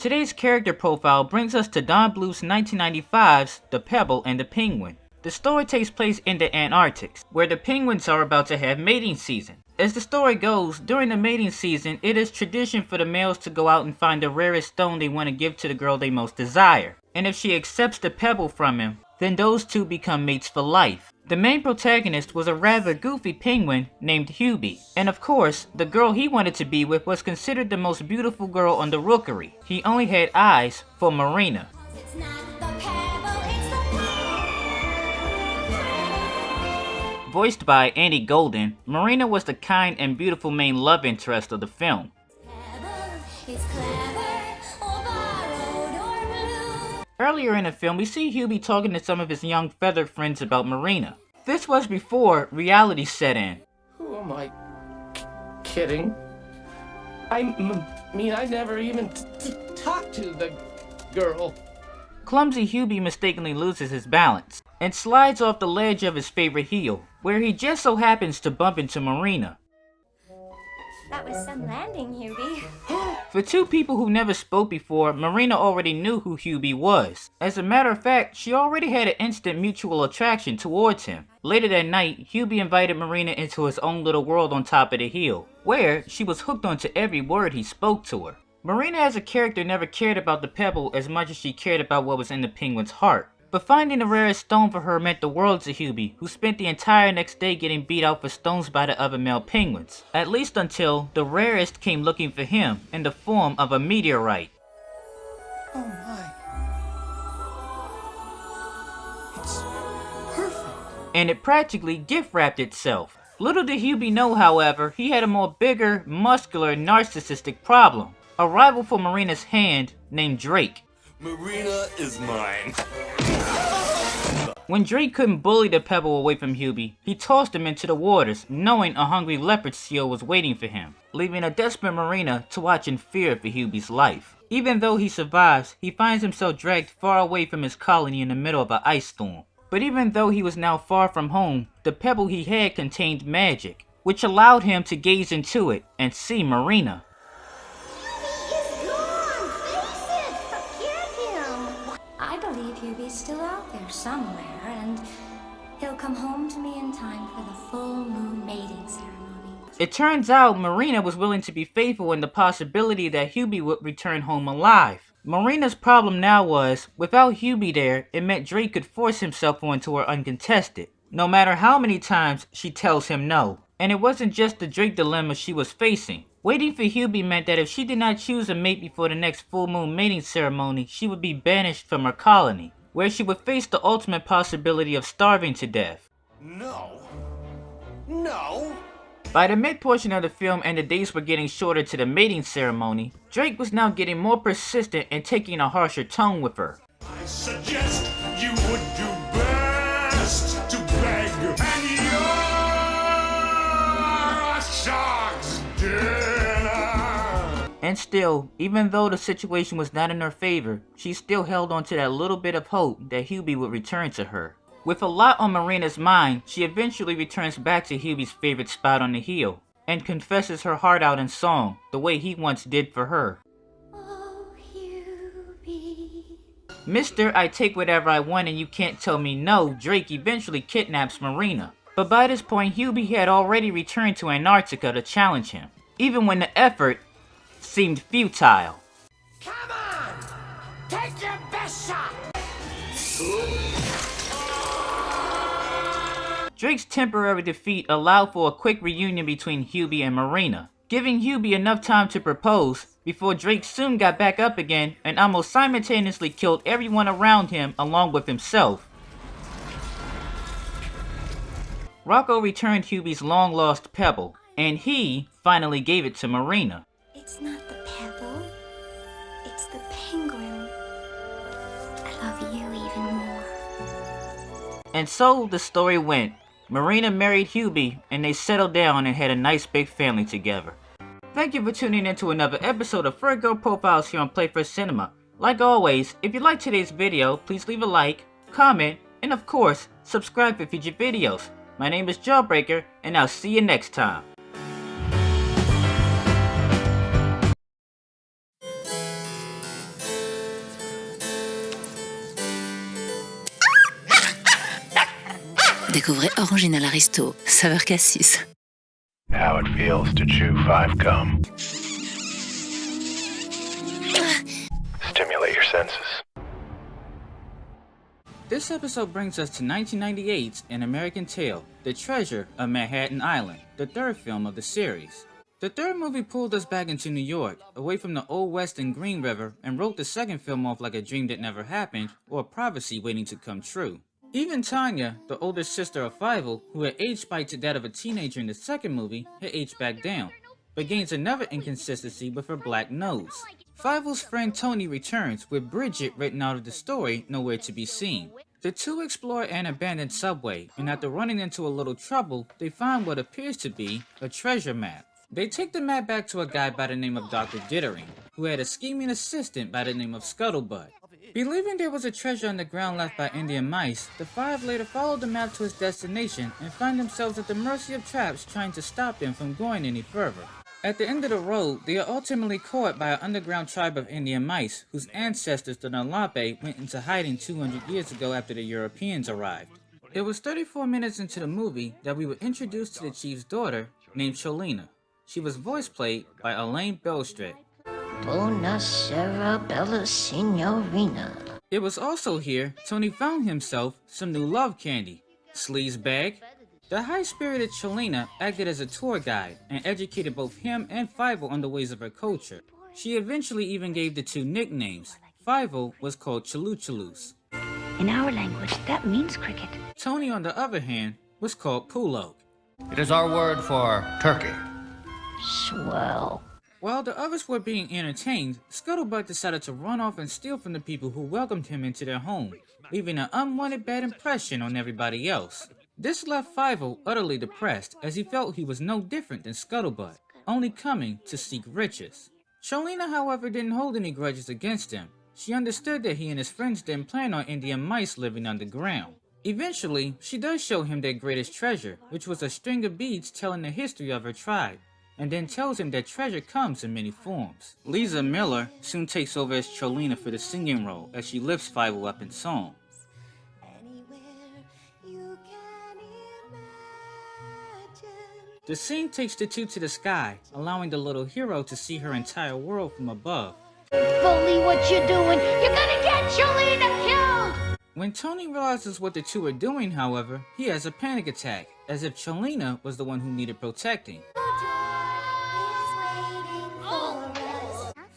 Today's character profile brings us to Don Bluth's 1995's The Pebble and the Penguin. The story takes place in the Antarctic, where the penguins are about to have mating season. As the story goes, during the mating season, it is tradition for the males to go out and find the rarest stone they want to give to the girl they most desire. And if she accepts the pebble from him, then those two become mates for life. The main protagonist was a rather goofy penguin named Hubie, and of course, the girl he wanted to be with was considered the most beautiful girl on the rookery. He only had eyes for Marina. Voiced by Andy Golden, Marina was the kind and beautiful main love interest of the film. Earlier in the film, we see Hubie talking to some of his young feathered friends about Marina. This was before reality set in. Who am I kidding? I mean, I never even talked to the girl. Clumsy Hubie mistakenly loses his balance and slides off the ledge of his favorite hill, where he just so happens to bump into Marina. That was some landing, Hubie. For two people who never spoke before, Marina already knew who Hubie was. As a matter of fact, she already had an instant mutual attraction towards him. Later that night, Hubie invited Marina into his own little world on top of the hill, where she was hooked onto every word he spoke to her. Marina as a character never cared about the pebble as much as she cared about what was in the penguin's heart. But finding the rarest stone for her meant the world to Hubie, who spent the entire next day getting beat out for stones by the other male penguins. At least until the rarest came looking for him in the form of a meteorite. Oh my. It's perfect. And it practically gift-wrapped itself. Little did Hubie know, however, he had a more bigger, muscular, narcissistic problem. A rival for Marina's hand named Drake. Marina is mine. When Drake couldn't bully the pebble away from Hubie, he tossed him into the waters, knowing a hungry leopard seal was waiting for him, leaving a desperate Marina to watch in fear for Hubie's life. Even though he survives, he finds himself dragged far away from his colony in the middle of an ice storm. But even though he was now far from home, the pebble he had contained magic, which allowed him to gaze into it and see Marina. I believe Hubie's still out there somewhere, and he'll come home to me in time for the full moon mating ceremony. It turns out Marina was willing to be faithful in the possibility that Hubie would return home alive. Marina's problem now was, without Hubie there, it meant Drake could force himself onto her uncontested, no matter how many times she tells him no. And it wasn't just the Drake dilemma she was facing. Waiting for Hubie meant that if she did not choose a mate before the next full moon mating ceremony, she would be banished from her colony, where she would face the ultimate possibility of starving to death. No. No. By the mid-portion of the film and the days were getting shorter to the mating ceremony, Drake was now getting more persistent and taking a harsher tone with her. I suggest you would do best to beg and you're a shark's dinner. And still, even though the situation was not in her favor, she still held on to that little bit of hope that Hubie would return to her. With a lot on Marina's mind, she eventually returns back to Hubie's favorite spot on the hill, and confesses her heart out in song, the way he once did for her. Oh, Hubie. Mr. I take whatever I want and you can't tell me no, Drake eventually kidnaps Marina. But by this point, Hubie had already returned to Antarctica to challenge him, even when the effort seemed futile. Come on! Take your best shot! Drake's temporary defeat allowed for a quick reunion between Hubie and Marina, giving Hubie enough time to propose before Drake soon got back up again and almost simultaneously killed everyone around him along with himself. Rocco returned Hubie's long-lost pebble, and he finally gave it to Marina. It's not the pebble, it's the penguin. I love you even more. And so the story went. Marina married Hubie, and they settled down and had a nice big family together. Thank you for tuning in to another episode of Furry Girl Profiles here on Playfur Cinema. Like always, if you liked today's video, please leave a like, comment, and of course, subscribe for future videos. My name is Jawbreaker, and I'll see you next time. Découvrez Orange à l'Aristo, saveur cassis. How it feels to chew 5 gum. Stimulate your senses. This episode brings us to 1998's An American Tale, The Treasure of Manhattan Island, the third film of the series. The third movie pulled us back into New York, away from the Old West and Green River, and wrote the second film off like a dream that never happened, or a prophecy waiting to come true. Even Tanya, the older sister of Fievel, who had age spiked to that of a teenager in the second movie, had aged back down, but gains another inconsistency with her black nose. Fievel's friend Tony returns, with Bridget written out of the story nowhere to be seen. The two explore an abandoned subway, and after running into a little trouble, they find what appears to be a treasure map. They take the map back to a guy by the name of Dr. Dittering, who had a scheming assistant by the name of Scuttlebutt. Believing there was a treasure on the ground left by Indian mice, the five later follow the map to its destination and find themselves at the mercy of traps trying to stop them from going any further. At the end of the road, they are ultimately caught by an underground tribe of Indian mice, whose ancestors, the Nalape, went into hiding 200 years ago after the Europeans arrived. It was 34 minutes into the movie that we were introduced to the chief's daughter, named Cholena. She was voice played by Elaine Belstrick. Buonasera, bella signorina. It was also here Tony found himself some new love candy, Sleaze Bag. The high-spirited Cholena acted as a tour guide and educated both him and Fievel on the ways of her culture. She eventually even gave the two nicknames. Fievel was called Chaluchalus. In our language, that means cricket. Tony, on the other hand, was called Pulog. It is our word for turkey. Swell. While the others were being entertained, Scuttlebutt decided to run off and steal from the people who welcomed him into their home, leaving an unwanted bad impression on everybody else. This left Fievel utterly depressed, as he felt he was no different than Scuttlebutt, only coming to seek riches. Cholena, however, didn't hold any grudges against him. She understood that he and his friends didn't plan on Indian mice living underground. Eventually, she does show him their greatest treasure, which was a string of beads telling the history of her tribe, and then tells him that treasure comes in many forms. Lisa Miller soon takes over as Cholena for the singing role, as she lifts Fievel up in song. The scene takes the two to the sky, allowing the little hero to see her entire world from above. Bully, what you doing? You're gonna get Cholena killed! When Tony realizes what the two are doing, however, he has a panic attack, as if Cholena was the one who needed protecting.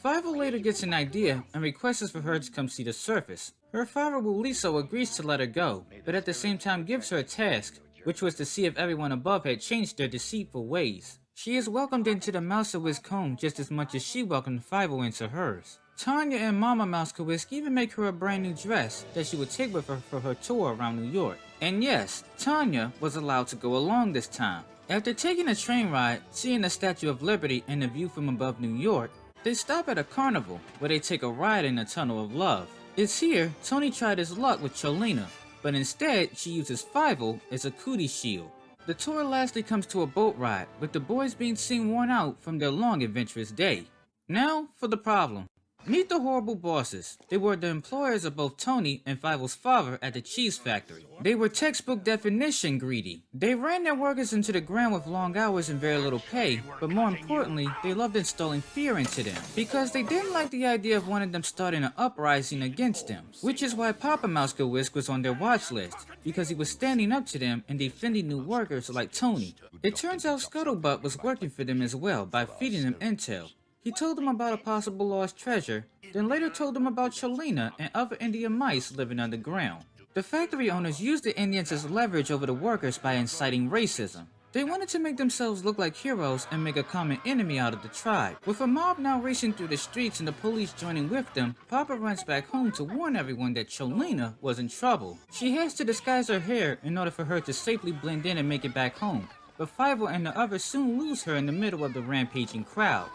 Fievel later gets an idea and requests for her to come see the surface. Her father Wuliso agrees to let her go, but at the same time gives her a task, which was to see if everyone above had changed their deceitful ways. She is welcomed into the Mousewisk home just as much as she welcomed Fievel into hers. Tanya and Mama Mousewisk even make her a brand new dress that she would take with her for her tour around New York. And yes, Tanya was allowed to go along this time. After taking a train ride, seeing the Statue of Liberty and the view from above New York, they stop at a carnival where they take a ride in the Tunnel of Love. It's here Tony tried his luck with Cholena, but instead she uses Fievel as a cootie shield. The tour lastly comes to a boat ride, with the boys being seen worn out from their long adventurous day. Now for the problem. Meet the horrible bosses. They were the employers of both Tony and Fievel's father at the cheese factory. They were textbook definition greedy. They ran their workers into the ground with long hours and very little pay, but more importantly, they loved installing fear into them, because they didn't like the idea of one of them starting an uprising against them, which is why Papa Mousewisk was on their watch list, because he was standing up to them and defending new workers like Tony. It turns out Scuttlebutt was working for them as well by feeding them intel. He told them about a possible lost treasure, then later told them about Cholena and other Indian mice living underground. The factory owners used the Indians as leverage over the workers by inciting racism. They wanted to make themselves look like heroes and make a common enemy out of the tribe. With a mob now racing through the streets and the police joining with them, Papa runs back home to warn everyone that Cholena was in trouble. She has to disguise her hair in order for her to safely blend in and make it back home, but Fievel and the others soon lose her in the middle of the rampaging crowd.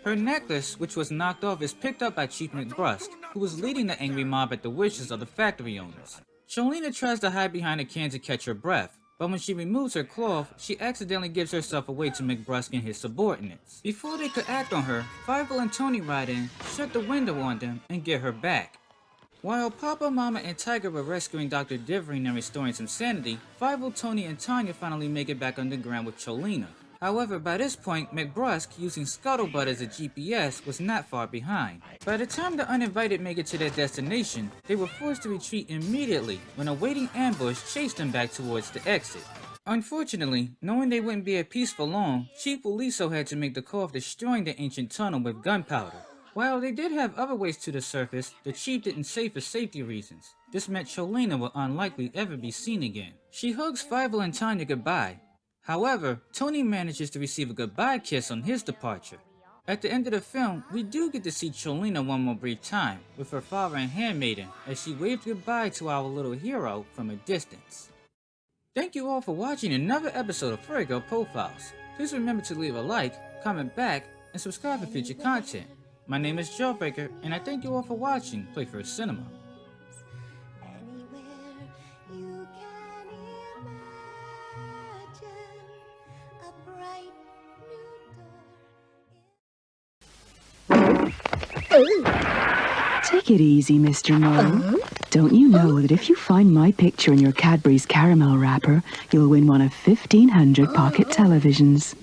Her necklace, which was knocked off, is picked up by Chief McBrusque, who was leading the angry mob at the wishes of the factory owners. Cholena tries to hide behind a can to catch her breath, but when she removes her cloth, she accidentally gives herself away to McBrusque and his subordinates. Before they could act on her, Fievel and Tony ride in, shut the window on them, and get her back. While Papa, Mama, and Tiger were rescuing Dr. Divering and restoring some sanity, Fievel, Tony, and Tanya finally make it back underground with Cholena. However, by this point, McBrusk, using Scuttlebutt as a GPS, was not far behind. By the time the uninvited make it to their destination, they were forced to retreat immediately when a waiting ambush chased them back towards the exit. Unfortunately, knowing they wouldn't be at peace for long, Chief Uliso had to make the call of destroying the ancient tunnel with gunpowder. While they did have other ways to the surface, the chief didn't say for safety reasons. This meant Cholena would unlikely ever be seen again. She hugs Fievel and Tanya goodbye. However, Tony manages to receive a goodbye kiss on his departure. At the end of the film, we do get to see Cholena one more brief time, with her father and handmaiden, as she waved goodbye to our little hero from a distance. Thank you all for watching another episode of Furry Girl Profiles. Please remember to leave a like, comment back, and subscribe for future content. My name is Jawbreaker, and I thank you all for watching Playfur Cinema. Take it easy, Mr. Mo. Don't you know that if you find my picture in your Cadbury's caramel wrapper, you'll win one of 1,500 pocket televisions?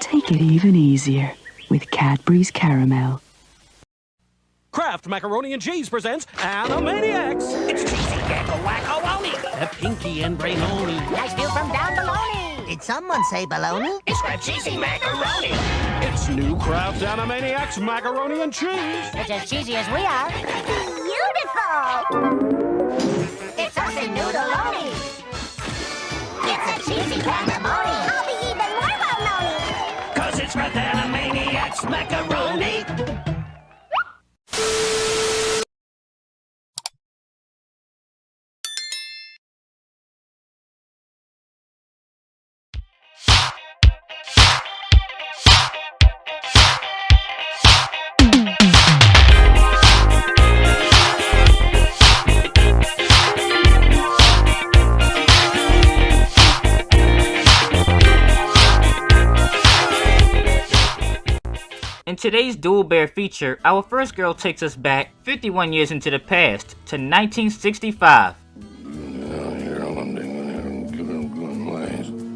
Take it even easier with Cadbury's Caramel. Kraft Macaroni and Cheese presents Animaniacs! It's Cheesy Gecko Wacko-Wony! The Pinky and Brainoni. Nice view from down baloney! Did someone say baloney? It's the Cheesy Macaroni! It's new Kraft Animaniacs Macaroni and Cheese! It's as cheesy as we are. Beautiful! It's us in Noodle-oni! It's a cheesy cannamoni! I'll be even more well-known! 'Cause it's Kraft Animaniacs Macaroni! In today's Dual Bear feature, our first girl takes us back 51 years into the past, to 1965.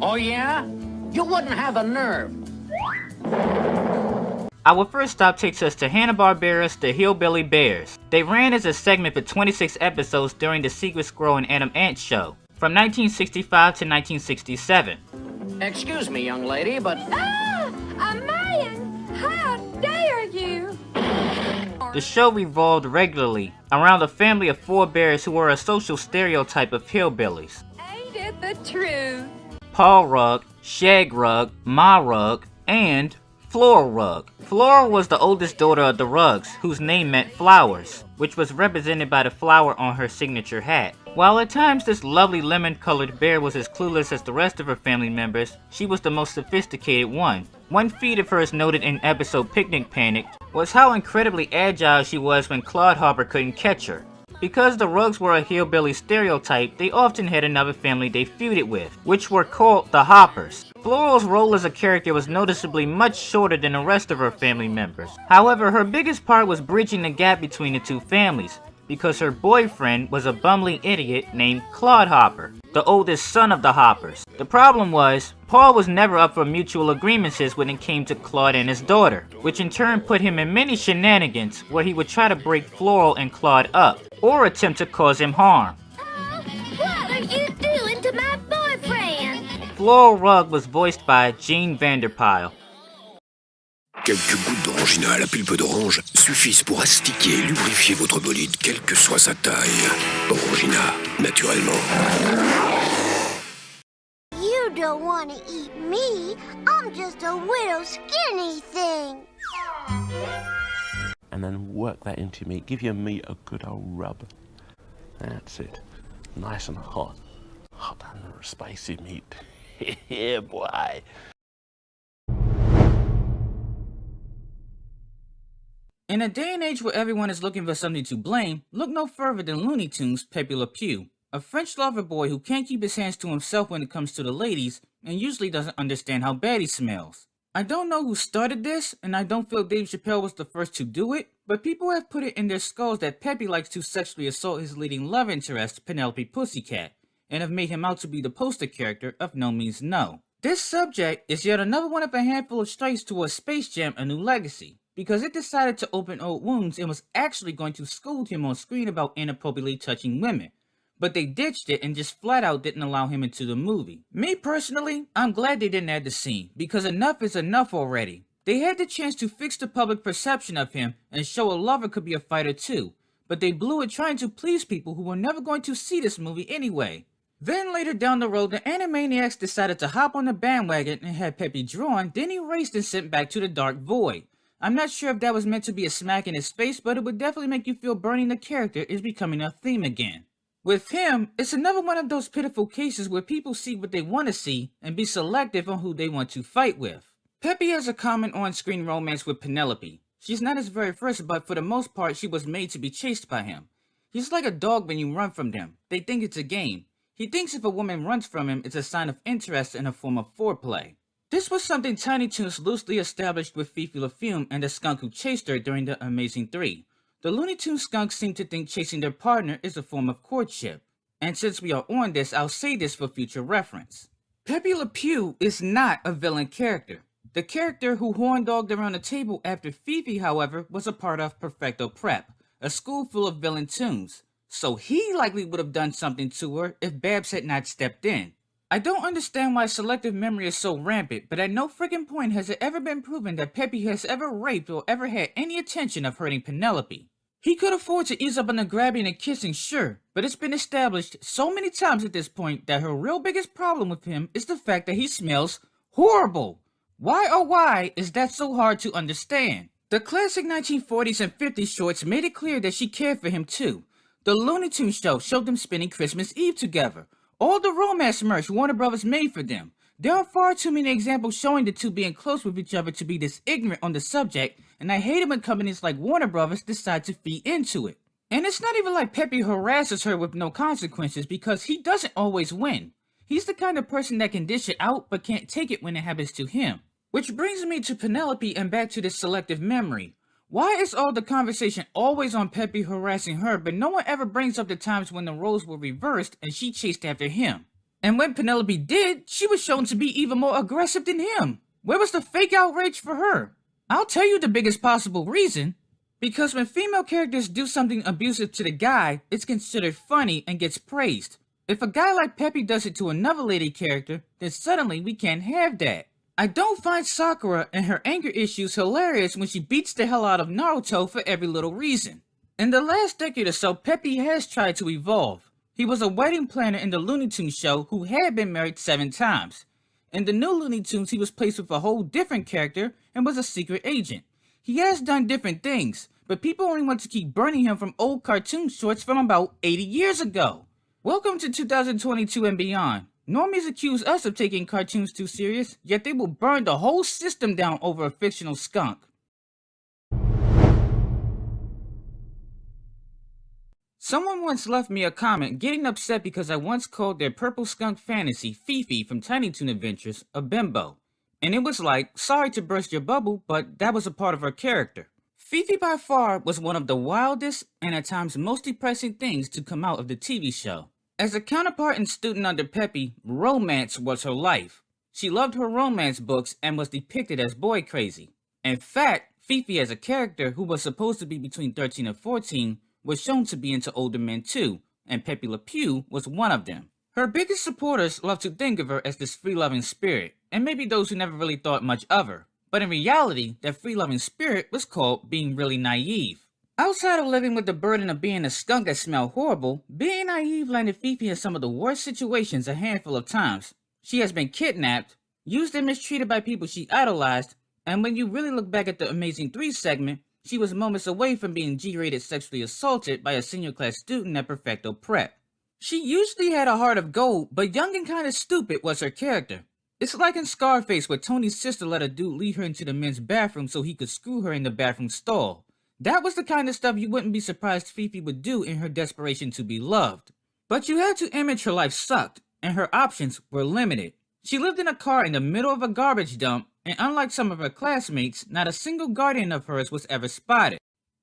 Oh yeah? You wouldn't have the nerve. Our first stop takes us to Hanna-Barbera's The Hillbilly Bears. They ran as a segment for 26 episodes during the Secret Squirrel and Adam Ant show, from 1965 to 1967. Excuse me, young lady, but... Ah! A man! How dare you! The show revolved regularly around a family of 4 bears who were a social stereotype of hillbillies. Ain't it the truth? Paul Rugg, Shag Rugg, Ma Rugg, and Floral Rugg. Floral was the oldest daughter of the Ruggs, whose name meant flowers, which was represented by the flower on her signature hat. While at times this lovely lemon-colored bear was as clueless as the rest of her family members, she was the most sophisticated one. One feat of hers noted in episode Picnic Panic was how incredibly agile she was when Claude Harper couldn't catch her. Because the Ruggs were a hillbilly stereotype, they often had another family they feuded with, which were called the Hoppers. Floral's role as a character was noticeably much shorter than the rest of her family members. However, her biggest part was bridging the gap between the two families, because her boyfriend was a bumbling idiot named Claude Hopper, the oldest son of the Hoppers. The problem was, Paul was never up for mutual agreements when it came to Claude and his daughter, which in turn put him in many shenanigans where he would try to break Floral and Claude up, or attempt to cause him harm. What are you doing to my boyfriend? Floral Rugg was voiced by Gene Vanderpyle. Quelques gouttes d'orangina à la pulpe d'orange suffisent pour astiquer et lubrifier votre bolide, quelle que soit sa taille. Orangina, naturellement. You don't want to eat me. I'm just a little skinny thing. And then work that into your meat. Give your meat a good old rub. That's it. Nice and hot. Hot and spicy meat. Yeah, boy. In a day and age where everyone is looking for something to blame, look no further than Looney Tunes' Pepe Le Pew, a French lover boy who can't keep his hands to himself when it comes to the ladies and usually doesn't understand how bad he smells. I don't know who started this, and I don't feel Dave Chappelle was the first to do it, but people have put it in their skulls that Pepe likes to sexually assault his leading love interest, Penelope Pussycat, and have made him out to be the poster character of No Means No. This subject is yet another one of a handful of strikes towards Space Jam: A New Legacy, because it decided to open old wounds and was actually going to scold him on screen about inappropriately touching women. But they ditched it and just flat out didn't allow him into the movie. Me personally, I'm glad they didn't add the scene, because enough is enough already. They had the chance to fix the public perception of him and show a lover could be a fighter too, but they blew it trying to please people who were never going to see this movie anyway. Then later down the road, the Animaniacs decided to hop on the bandwagon and had Pepe drawn, then erased and sent back to the dark void. I'm not sure if that was meant to be a smack in his face, but it would definitely make you feel burning the character is becoming a theme again. With him, it's another one of those pitiful cases where people see what they want to see and be selective on who they want to fight with. Pepe has a common on-screen romance with Penelope. She's not his very first, but for the most part she was made to be chased by him. He's like a dog when you run from them. They think it's a game. He thinks if a woman runs from him, it's a sign of interest and a form of foreplay. This was something Tiny Toons loosely established with Fifi La Fume and the skunk who chased her during the Amazing 3. The Looney Tunes skunks seem to think chasing their partner is a form of courtship. And since we are on this, I'll say this for future reference. Pepe Le Pew is not a villain character. The character who horn-dogged around the table after Fifi, however, was a part of Perfecto Prep, a school full of villain tunes. So he likely would have done something to her if Babs had not stepped in. I don't understand why selective memory is so rampant, but at no friggin' point has it ever been proven that Pepe has ever raped or ever had any intention of hurting Penelope. He could afford to ease up on the grabbing and kissing, sure, but it's been established so many times at this point that her real biggest problem with him is the fact that he smells horrible. Why oh why is that so hard to understand? The classic 1940s and 50s shorts made it clear that she cared for him too. The Looney Tunes show showed them spending Christmas Eve together. All the romance merch Warner Brothers made for them. There are far too many examples showing the two being close with each other to be this ignorant on the subject, and I hate it when companies like Warner Brothers decide to feed into it. And it's not even like Pepe harasses her with no consequences, because he doesn't always win. He's the kind of person that can dish it out but can't take it when it happens to him. Which brings me to Penelope and back to this selective memory. Why is all the conversation always on Pepe harassing her, but no one ever brings up the times when the roles were reversed and she chased after him? And when Penelope did, she was shown to be even more aggressive than him. Where was the fake outrage for her? I'll tell you the biggest possible reason. Because when female characters do something abusive to the guy, it's considered funny and gets praised. If a guy like Pepe does it to another lady character, then suddenly we can't have that. I don't find Sakura and her anger issues hilarious when she beats the hell out of Naruto for every little reason. In the last decade or so, Pepe has tried to evolve. He was a wedding planner in the Looney Tunes show who had been married 7 times. In the new Looney Tunes, he was placed with a whole different character and was a secret agent. He has done different things, but people only want to keep burning him from old cartoon shorts from about 80 years ago. Welcome to 2022 and beyond. Normies accuse us of taking cartoons too serious, yet they will burn the whole system down over a fictional skunk. Someone once left me a comment getting upset because I once called their purple skunk fantasy, Fifi from Tiny Toon Adventures, a bimbo. And it was like, sorry to burst your bubble, but that was a part of her character. Fifi by far was one of the wildest and at times most depressing things to come out of the TV show. As a counterpart and student under Pepe, romance was her life. She loved her romance books and was depicted as boy crazy. In fact, Fifi as a character who was supposed to be between 13 and 14 was shown to be into older men too, and Pepe Le Pew was one of them. Her biggest supporters love to think of her as this free-loving spirit, and maybe those who never really thought much of her. But in reality, that free-loving spirit was called being really naive. Outside of living with the burden of being a skunk that smelled horrible, being naive landed Fifi in some of the worst situations a handful of times. She has been kidnapped, used and mistreated by people she idolized, and when you really look back at the Amazing 3 segment, she was moments away from being G-rated sexually assaulted by a senior class student at Perfecto Prep. She usually had a heart of gold, but young and kinda stupid was her character. It's like in Scarface where Tony's sister let a dude lead her into the men's bathroom so he could screw her in the bathroom stall. That was the kind of stuff you wouldn't be surprised Fifi would do in her desperation to be loved. But you had to image her life sucked, and her options were limited. She lived in a car in the middle of a garbage dump, and unlike some of her classmates, not a single guardian of hers was ever spotted.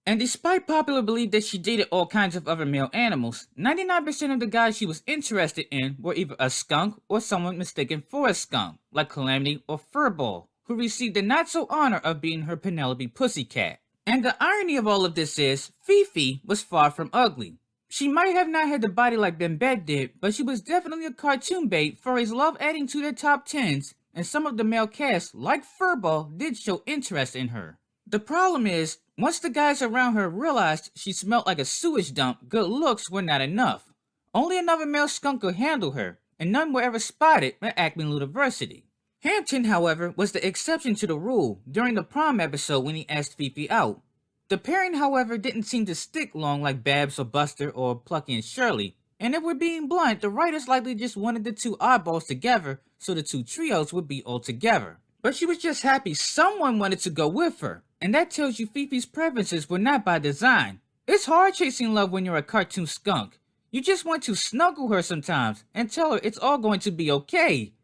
And despite popular belief that she dated all kinds of other male animals, 99% of the guys she was interested in were either a skunk or someone mistaken for a skunk, like Calamity or Furball, who received the not-so-honor of being her Penelope Pussycat. And the irony of all of this is, Fifi was far from ugly. She might have not had the body like Bembet did, but she was definitely a cartoon bait furries love adding to their top 10s, and some of the male cast, like Furball, did show interest in her. The problem is, once the guys around her realized she smelled like a sewage dump, good looks were not enough. Only another male skunk could handle her, and none were ever spotted at Acme University. Hampton, however, was the exception to the rule during the prom episode when he asked Fifi out. The pairing, however, didn't seem to stick long like Babs or Buster or Plucky and Shirley, and if we're being blunt, the writers likely just wanted the two oddballs together so the two trios would be all together. But she was just happy someone wanted to go with her, and that tells you Fifi's preferences were not by design. It's hard chasing love when you're a cartoon skunk. You just want to snuggle her sometimes and tell her it's all going to be okay.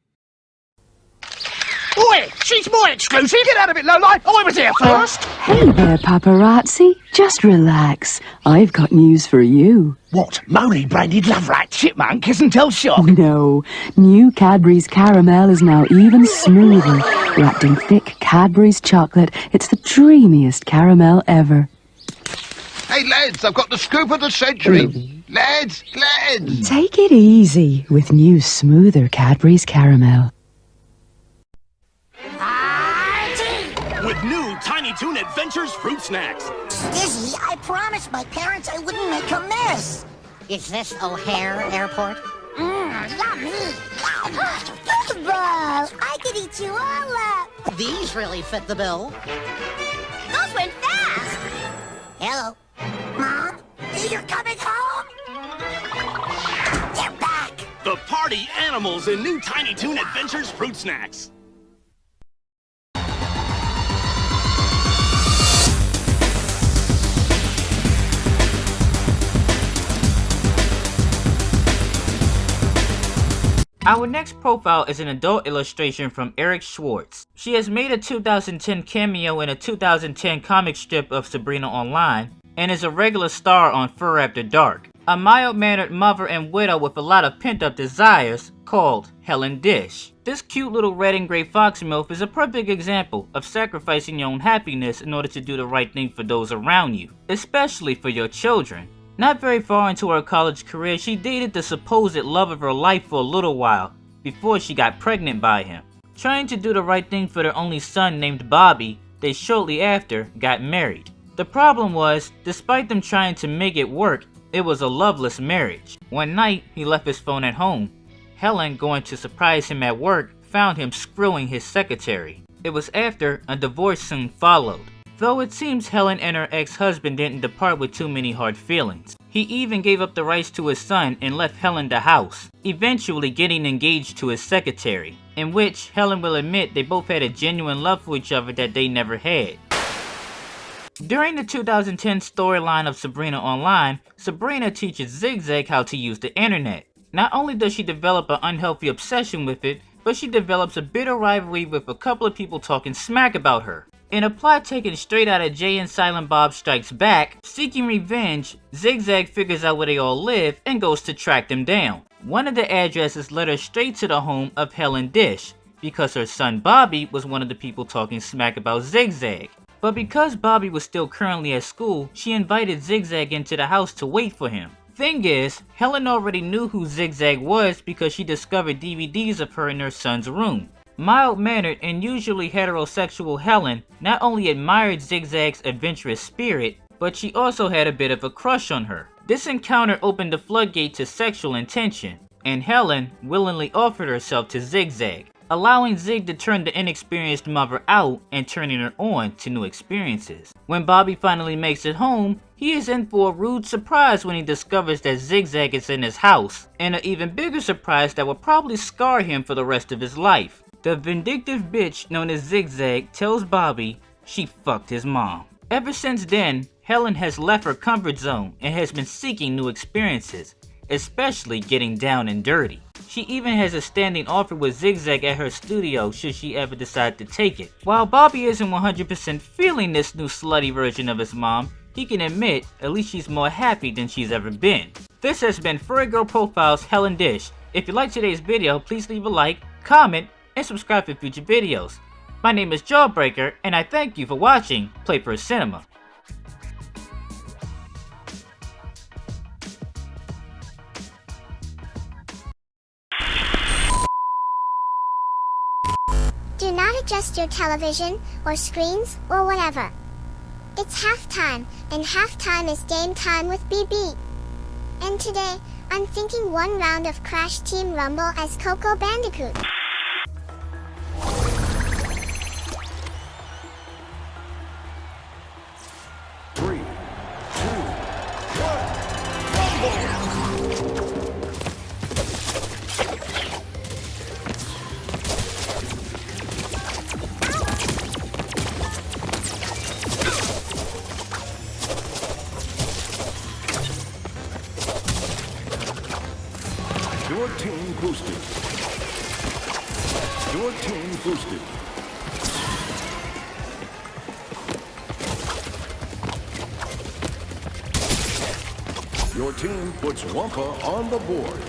Oi! She's my exclusive! Get out of it, lowlife! I was here first! Hey there, paparazzi. Just relax. I've got news for you. What? Moly branded love rat chipmunk isn't tell shock? No. New Cadbury's Caramel is now even smoother. Wrapped in thick Cadbury's chocolate, it's the dreamiest caramel ever. Hey, lads, I've got the scoop of the century. Lads! Take it easy with new smoother Cadbury's Caramel. With new Tiny Toon Adventures fruit snacks. Dizzy, I promised my parents I wouldn't make a mess. Is this O'Hare Airport? Yummy. Ball, I could eat you all up. These really fit the bill. Those went fast. Hello. Mom, you're coming home? They're back. The party animals in new Tiny Toon Adventures fruit snacks. Our next profile is an adult illustration from Eric Schwartz. She has made a 2010 cameo in a 2010 comic strip of Sabrina Online, and is a regular star on Fur After Dark, a mild-mannered mother and widow with a lot of pent-up desires called Helen Dish. This cute little red and gray fox MILF is a perfect example of sacrificing your own happiness in order to do the right thing for those around you, especially for your children. Not very far into her college career, she dated the supposed love of her life for a little while before she got pregnant by him. Trying to do the right thing for their only son named Bobby, they shortly after got married. The problem was, despite them trying to make it work, it was a loveless marriage. One night, he left his phone at home. Helen, going to surprise him at work, found him screwing his secretary. It was after a divorce soon followed. Though it seems Helen and her ex-husband didn't depart with too many hard feelings. He even gave up the rights to his son and left Helen the house, eventually getting engaged to his secretary, in which Helen will admit they both had a genuine love for each other that they never had. During the 2010 storyline of Sabrina Online, Sabrina teaches Zigzag how to use the internet. Not only does she develop an unhealthy obsession with it, but she develops a bitter rivalry with a couple of people talking smack about her. In a plot taken straight out of Jay and Silent Bob Strikes Back, seeking revenge, Zigzag figures out where they all live and goes to track them down. One of the addresses led her straight to the home of Helen Dish, because her son Bobby was one of the people talking smack about Zigzag. But because Bobby was still currently at school, she invited Zigzag into the house to wait for him. Thing is, Helen already knew who Zigzag was because she discovered DVDs of her in her son's room. Mild-mannered and usually heterosexual Helen not only admired Zigzag's adventurous spirit, but she also had a bit of a crush on her. This encounter opened the floodgate to sexual intention, and Helen willingly offered herself to Zigzag, allowing Zig to turn the inexperienced mother out and turning her on to new experiences. When Bobby finally makes it home, he is in for a rude surprise when he discovers that Zigzag is in his house, and an even bigger surprise that will probably scar him for the rest of his life. The vindictive bitch known as Zigzag tells Bobby she fucked his mom. Ever since then, Helen has left her comfort zone and has been seeking new experiences, especially getting down and dirty. She even has a standing offer with Zigzag at her studio should she ever decide to take it. While Bobby isn't 100% feeling this new slutty version of his mom, he can admit at least she's more happy than she's ever been. This has been Furry Girl Profile's Hell and Dish. If you liked today's video, please leave a like, comment, and subscribe for future videos. My name is Jawbreaker, and I thank you for watching Playfur Cinema. Do not adjust your television, or screens, or whatever. It's halftime, and halftime is game time with BB. And today, I'm thinking one round of Crash Team Rumble as Coco Bandicoot. Your team boosted. Your team boosted. Your team puts Wampa on the board.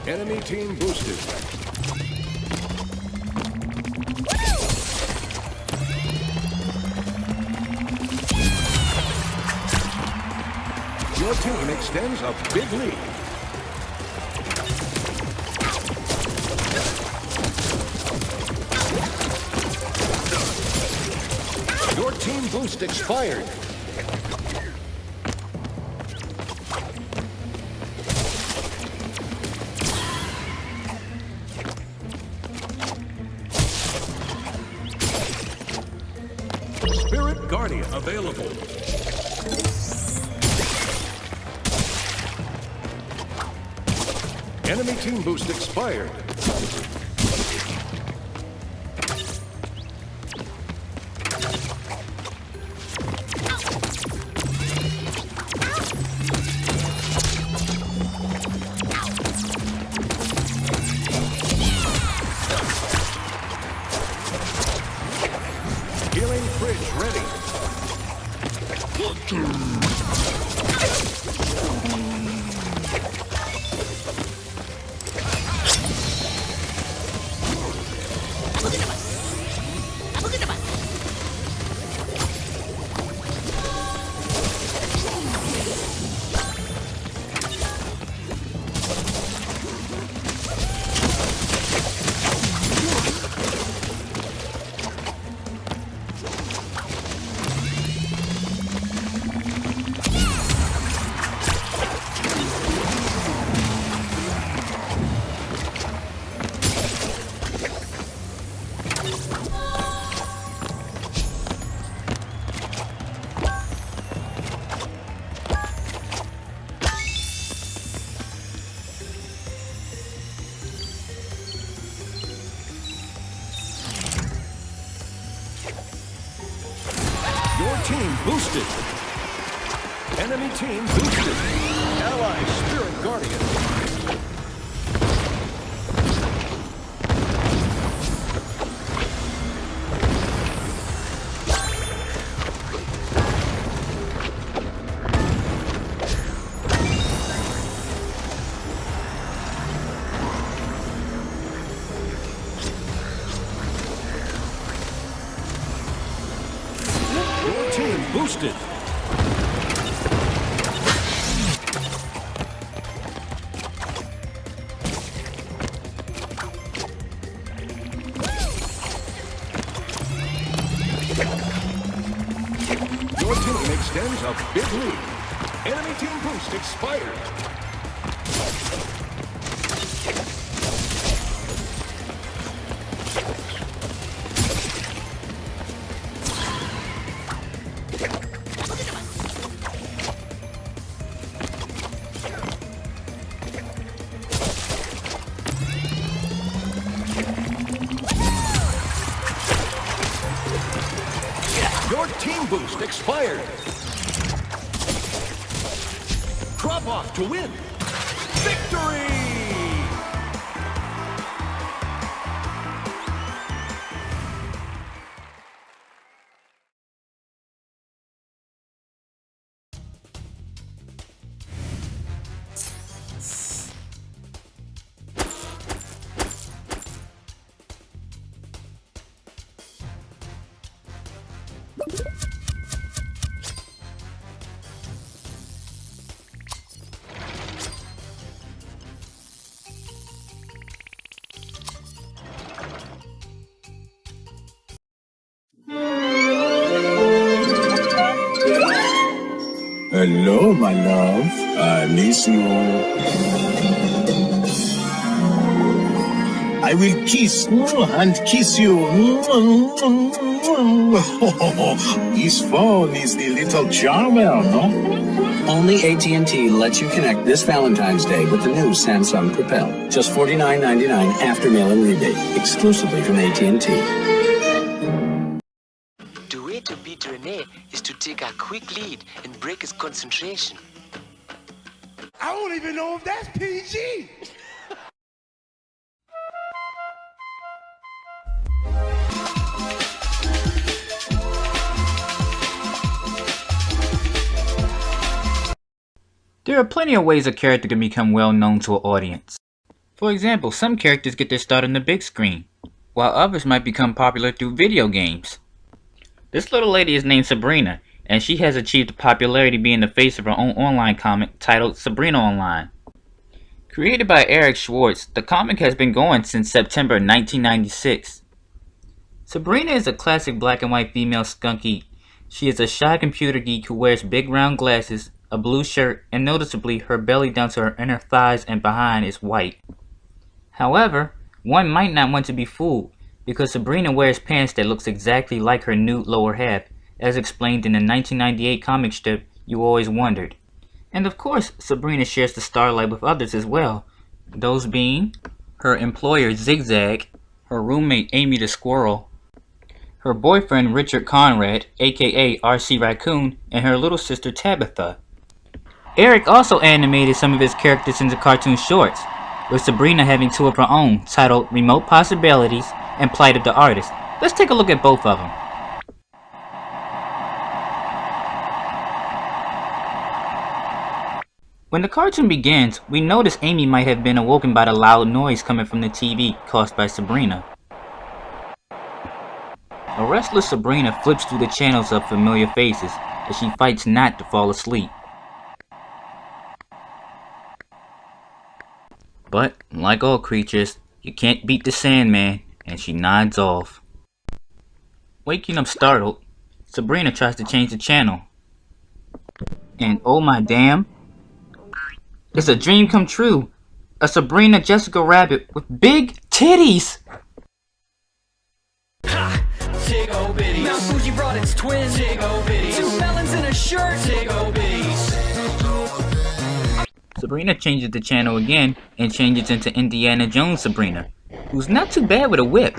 Enemy team boosted. Your team extends a big lead. Your team boost expired. Spirit Guardian available. Enemy team boost expired. Healing fridge ready. Your team boosted. Enemy team boosted. Ally Spirit Guardian. Your team boosted. Your team extends a big lead. Enemy team boost expired. Your team boost expired. Drop off to win. Victory! Hello, my love. I miss you. I will kiss and kiss you. This phone is the little charmer, no? Only AT&T lets you connect this Valentine's Day with the new Samsung Propel. Just $49.99 after mail-in rebate, exclusively from AT&T. The way to beat Rene is to take a quick lead and break his concentration. I don't even know if that's PG. There are plenty of ways a character can become well known to an audience. For example, some characters get their start on the big screen, while others might become popular through video games. This little lady is named Sabrina, and she has achieved popularity being the face of her own online comic titled Sabrina Online. Created by Eric Schwartz, the comic has been going since September 1996. Sabrina is a classic black and white female skunky. She is a shy computer geek who wears big round glasses, a blue shirt, and noticeably her belly down to her inner thighs and behind is white. However, one might not want to be fooled, because Sabrina wears pants that looks exactly like her nude lower half, as explained in the 1998 comic strip You Always Wondered. And of course, Sabrina shares the starlight with others as well, those being her employer Zigzag, her roommate Amy the Squirrel, her boyfriend Richard Conrad, aka RC Raccoon, and her little sister Tabitha. Eric also animated some of his characters into cartoon shorts, with Sabrina having two of her own, titled Remote Possibilities and Plight of the Artist. Let's take a look at both of them. When the cartoon begins, we notice Amy might have been awoken by the loud noise coming from the TV caused by Sabrina. A restless Sabrina flips through the channels of familiar faces as she fights not to fall asleep. But, like all creatures, you can't beat the Sandman, and she nods off. Waking up startled, Sabrina tries to change the channel. And oh my damn, it's a dream come true. A Sabrina Jessica Rabbit with big titties! Tig-o bitties. Mount Fuji brought its twin. Tig-o bitties. Two melons in a shirt. Tig-o bitties. Sabrina changes the channel again and changes into Indiana Jones Sabrina, who's not too bad with a whip.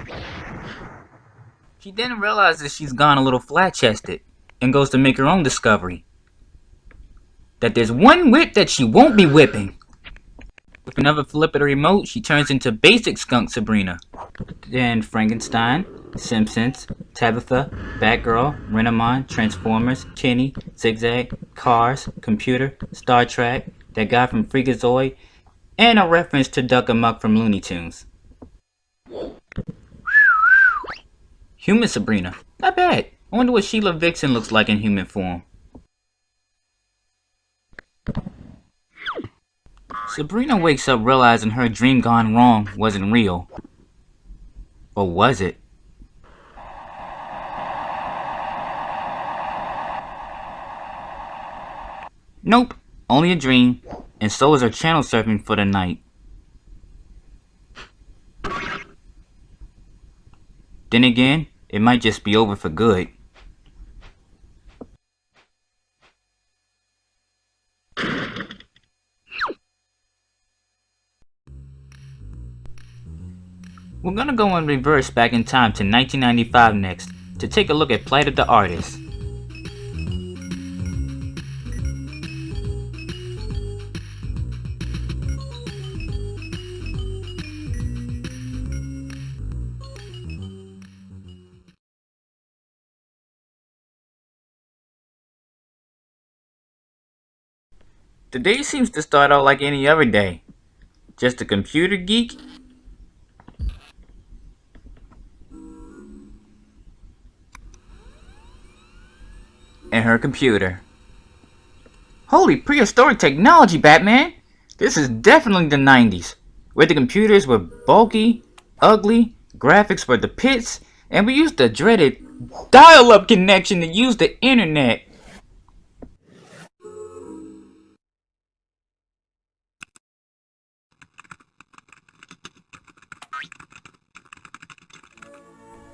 She then realizes she's gone a little flat-chested and goes to make her own discovery. That there's one whip that she won't be whipping. With another flip of the remote, she turns into basic skunk Sabrina. Then Frankenstein, Simpsons, Tabitha, Batgirl, Renamon, Transformers, Kenny, Zigzag, Cars, Computer, Star Trek, that guy from Freakazoid, and a reference to Duck Amuck from Looney Tunes. Human Sabrina. Not bad. I wonder what Sheila Vixen looks like in human form. Sabrina wakes up realizing her dream gone wrong wasn't real. Or was it? Nope, only a dream, and so is her channel surfing for the night. Then again, it might just be over for good. We're gonna go in reverse back in time to 1995 next, to take a look at Plight of the Artist. The day seems to start out like any other day. Just a computer geek and her computer. Holy prehistoric technology, Batman! This is definitely the 90s, where the computers were bulky, ugly, graphics were the pits, and we used the dreaded dial-up connection to use the internet.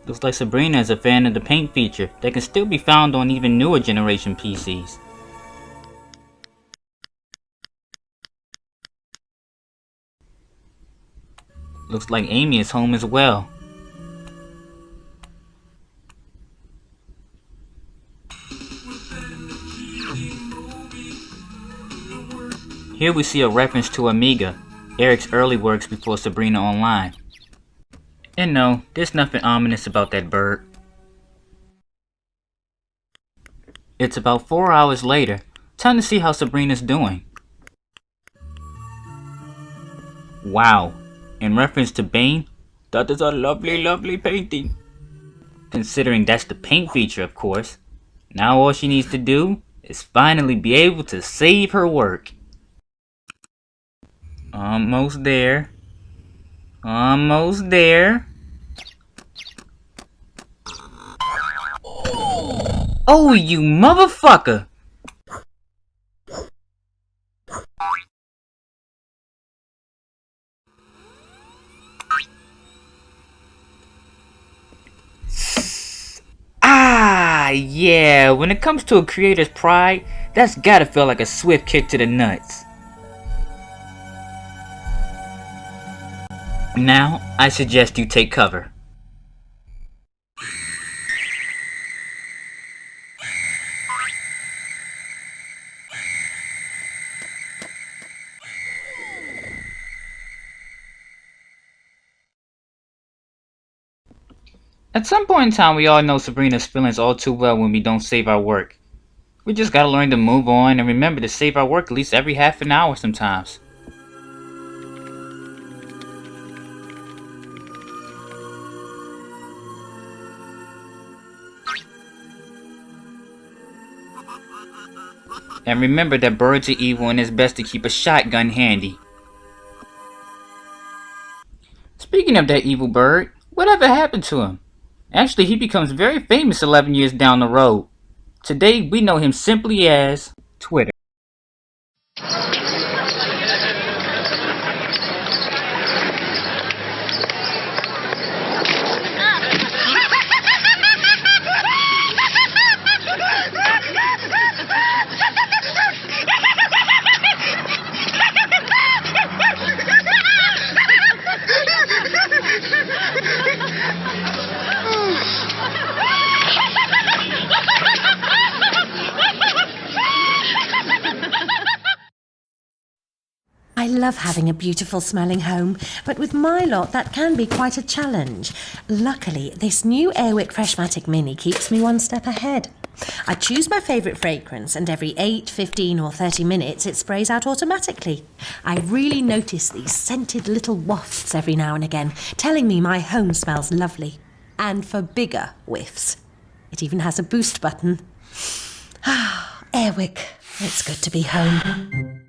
Looks like Sabrina is a fan of the paint feature that can still be found on even newer generation PCs. Looks like Amy is home as well. Here we see a reference to Amiga, Eric's early works before Sabrina Online. And no, there's nothing ominous about that bird. It's about 4 hours later. Time to see how Sabrina's doing. Wow. In reference to Bane, that is a lovely, lovely painting. Considering that's the paint feature, of course. Now all she needs to do is finally be able to save her work. Almost there. Almost there. Oh, you motherfucker! Ah, yeah, when it comes to a creator's pride, that's gotta feel like a swift kick to the nuts. Now, I suggest you take cover. At some point in time, we all know Sabrina's feelings all too well when we don't save our work. We just gotta learn to move on and remember to save our work at least every half an hour sometimes. And remember that birds are evil and it's best to keep a shotgun handy. Speaking of that evil bird, whatever happened to him? Actually, he becomes very famous 11 years down the road. Today, we know him simply as Twitter. I love having a beautiful smelling home, but with my lot that can be quite a challenge. Luckily, this new Airwick Freshmatic Mini keeps me one step ahead. I choose my favourite fragrance and every 8, 15 or 30 minutes it sprays out automatically. I really notice these scented little wafts every now and again, telling me my home smells lovely. And for bigger whiffs. It even has a boost button. Ah, Airwick, it's good to be home.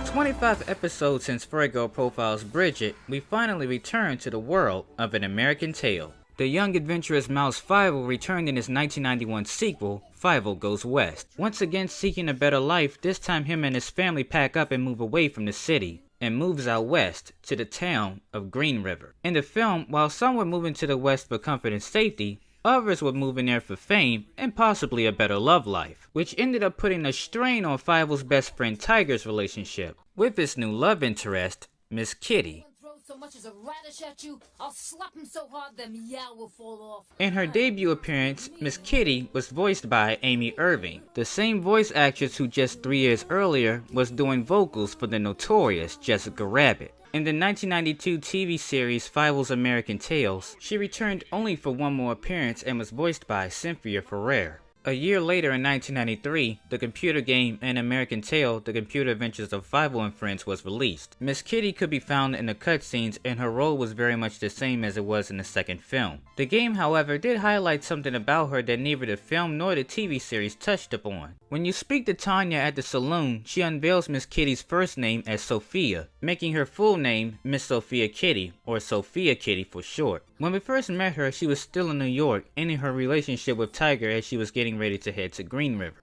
25 episodes since Furry Girl Profile's Bridget, we finally return to the world of An American Tail. The young adventurous mouse Fivel returned in his 1991 sequel, Fivel Goes West. Once again seeking a better life, this time him and his family pack up and move away from the city, and moves out west to the town of Green River. In the film, while some were moving to the west for comfort and safety, others were moving there for fame and possibly a better love life, which ended up putting a strain on Fivel's best friend Tiger's relationship with his new love interest, Miss Kitty. So much as a radish at you, I'll slap him so hard them yow will fall off. In her debut appearance, Miss Kitty was voiced by Amy Irving, the same voice actress who just 3 years earlier was doing vocals for the notorious Jessica Rabbit. In the 1992 TV series Fivel's American Tales, she returned only for one more appearance and was voiced by Cynthia Ferrer. A year later in 1993, the computer game An American Tale: The Computer Adventures of Fievel and Friends was released. Miss Kitty could be found in the cutscenes and her role was very much the same as it was in the second film. The game, however, did highlight something about her that neither the film nor the TV series touched upon. When you speak to Tanya at the saloon, she unveils Miss Kitty's first name as Sophia, making her full name Miss Sophia Kitty, or Sophia Kitty for short. When we first met her, she was still in New York, ending her relationship with Tiger as she was getting ready to head to Green River.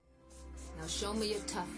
Now show me you're tough,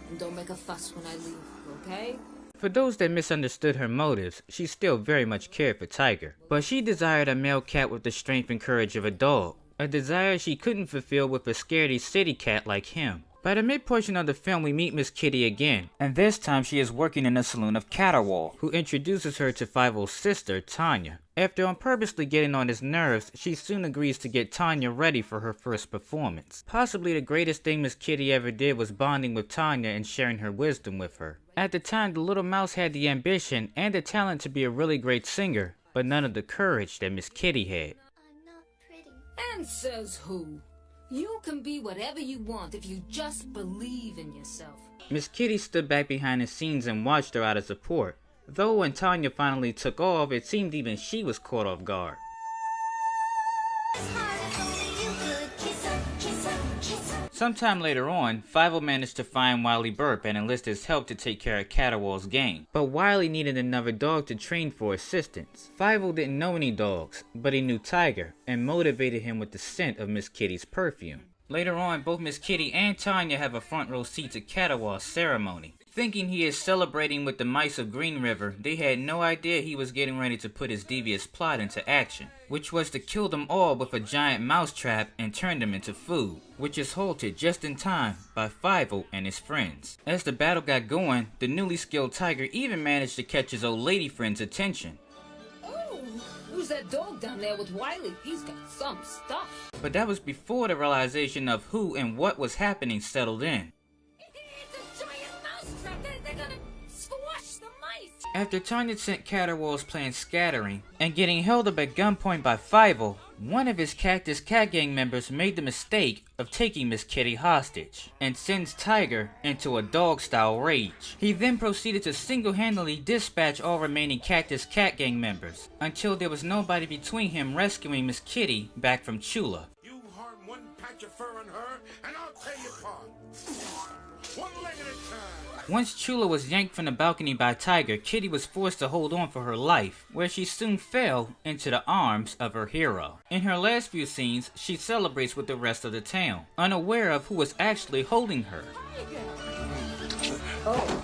and don't make a fuss when I leave, okay? For those that misunderstood her motives, she still very much cared for Tiger. But she desired a male cat with the strength and courage of a dog, a desire she couldn't fulfill with a scaredy city cat like him. By the mid-portion of the film, we meet Miss Kitty again, and this time she is working in the saloon of Caterwall, who introduces her to Fievel's sister, Tanya. After on purposely getting on his nerves, she soon agrees to get Tanya ready for her first performance. Possibly the greatest thing Miss Kitty ever did was bonding with Tanya and sharing her wisdom with her. At the time, the little mouse had the ambition and the talent to be a really great singer, but none of the courage that Miss Kitty had. And says who? You can be whatever you want if you just believe in yourself. Miss Kitty stood back behind the scenes and watched her out of support, though when Tanya finally took off, it seemed even she was caught off guard. Sometime later on, Fievel managed to find Wiley Burp and enlist his help to take care of Caterwall's gang, but Wiley needed another dog to train for assistance. Fievel didn't know any dogs, but he knew Tiger, and motivated him with the scent of Miss Kitty's perfume. Later on, both Miss Kitty and Tanya have a front row seat to Caterwall's ceremony. Thinking he is celebrating with the mice of Green River, they had no idea he was getting ready to put his devious plot into action, which was to kill them all with a giant mousetrap and turn them into food, which is halted just in time by Fievel and his friends. As the battle got going, the newly skilled Tiger even managed to catch his old lady friend's attention. Oh, who's that dog down there with Wiley? He's got some stuff. But that was before the realization of who and what was happening settled in. After Tanya sent Caterwall's plan scattering and getting held up at gunpoint by Fievel, one of his Cactus Cat Gang members made the mistake of taking Miss Kitty hostage and sends Tiger into a dog-style rage. He then proceeded to single-handedly dispatch all remaining Cactus Cat Gang members until there was nobody between him rescuing Miss Kitty back from Chula. You harm one patch of fur on her, and I'll tear you apart. One leg at a time. Once Chula was yanked from the balcony by Tiger, Kitty was forced to hold on for her life, where she soon fell into the arms of her hero. In her last few scenes, she celebrates with the rest of the town, unaware of who was actually holding her. Oh,